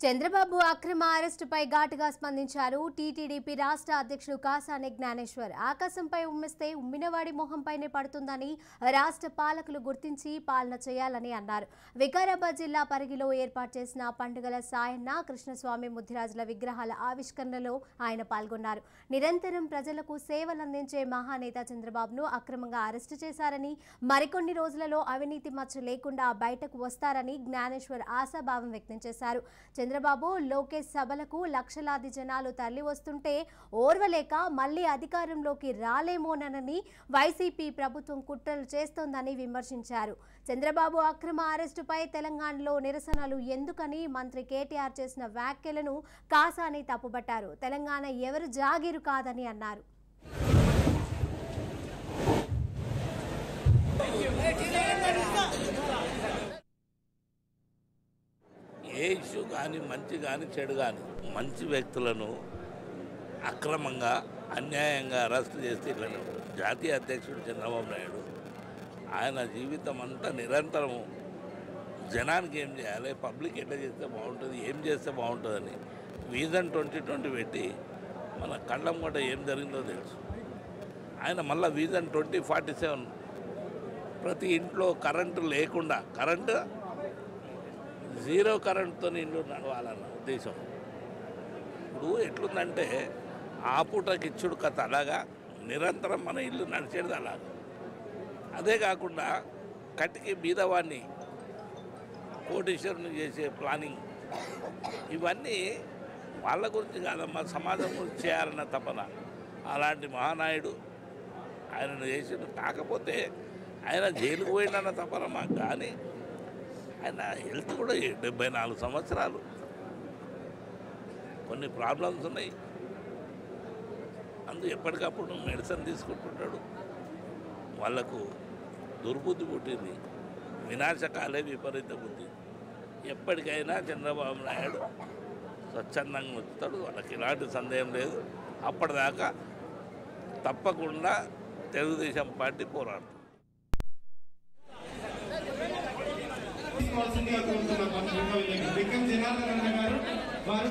చంద్రబాబు అక్రమ అరెస్టుపై ఘాటుగా స్పందించారు టీటీడీపీ రాష్ట్ర అధ్యక్షుడు కాసాని జ్ఞానేశ్వర్. ఆకాశంపై ఉమ్మిస్తే ఉమ్మినవాడి మొహంపైనే పడుతుందని రాష్ట్ర పాలకులు గుర్తించి పాలన చేయాలని అన్నారు. వికారాబాద్ జిల్లా పరిగిలో ఏర్పాటు చేసిన పండుగల సాయన్న కృష్ణస్వామి ముద్దిరాజుల విగ్రహాల ఆవిష్కరణలో ఆయన పాల్గొన్నారు. నిరంతరం ప్రజలకు సేవలందించే మహానేత చంద్రబాబును అక్రమంగా అరెస్టు చేశారని, మరికొన్ని రోజులలో అవినీతి మచ్చ లేకుండా బయటకు వస్తారని జ్ఞానేశ్వర్ ఆశాభావం వ్యక్తం చేశారు. చంద్రబాబు లోకేష్ సభలకు లక్షలాది జనాలు తరలి వస్తుంటే ఓర్వలేక మళ్లీ అధికారంలోకి రాలేమోనని వైసీపీ ప్రభుత్వం కుట్రలు చేస్తోందని విమర్శించారు. చంద్రబాబు అక్రమ అరెస్టుపై తెలంగాణలో నిరసనలు ఎందుకని మంత్రి కేటీఆర్ చేసిన వ్యాఖ్యలను కాసాని తప్పుబట్టారు. తెలంగాణ ఎవరు జాగీరు కాదని అన్నారు. ఏ ఇష్యూ కానీ మంచి కానీ చెడు కానీ మంచి వ్యక్తులను అక్రమంగా అన్యాయంగా అరెస్ట్ చేస్తే ఇట్లా జాతీయ అధ్యక్షుడు చంద్రబాబు నాయుడు ఆయన జీవితం అంతా నిరంతరము జనానికి ఏం చేయాలి, పబ్లిక్ ఎట్లా చేస్తే బాగుంటుంది, ఏం చేస్తే బాగుంటుందని విజన్ 2020 పెట్టి మన కళ్ళం కూడా ఏం జరిగిందో తెలుసు. ఆయన మళ్ళీ విజన్ 2047 ప్రతి ఇంట్లో కరెంటు లేకుండా జీరో కరెంటుతో ఇల్లు నడవాలన్న ఉద్దేశం. ఇప్పుడు ఎట్లుందంటే ఆ పూటకి ఇచ్చుడు కథ అలాగా నిరంతరం మన ఇల్లు నడిచేది అలాగా. అదే కాకుండా కట్టికి బీదవాడిని కోటీశ్వరుని చేసే ప్లానింగ్, ఇవన్నీ వాళ్ళ గురించి కాదమ్మా, సమాజం గురించి చేయాలన్న తపన. అలాంటి మహానాయుడు ఆయనను చేసిండు. కాకపోతే ఆయన జైలుకు పోయిండన్న తపన మాకు. కానీ ఆయన హెల్త్ కూడా 74 సంవత్సరాలు, కొన్ని ప్రాబ్లమ్స్ ఉన్నాయి. అందుకు ఎప్పటికప్పుడు మెడిసిన్ తీసుకుంటుంటాడు. వాళ్ళకు దుర్బుద్ధి పుట్టింది, వినాశకాలే విపరీత బుద్ధి. ఎప్పటికైనా చంద్రబాబు నాయుడు స్వచ్ఛందంగా వచ్చుతాడు, వాళ్ళకి ఎలాంటి సందేహం లేదు. అప్పటిదాకా తప్పకుండా తెలుగుదేశం పార్టీ పోరాడుతుంది. జనార్దన్ గారు వారు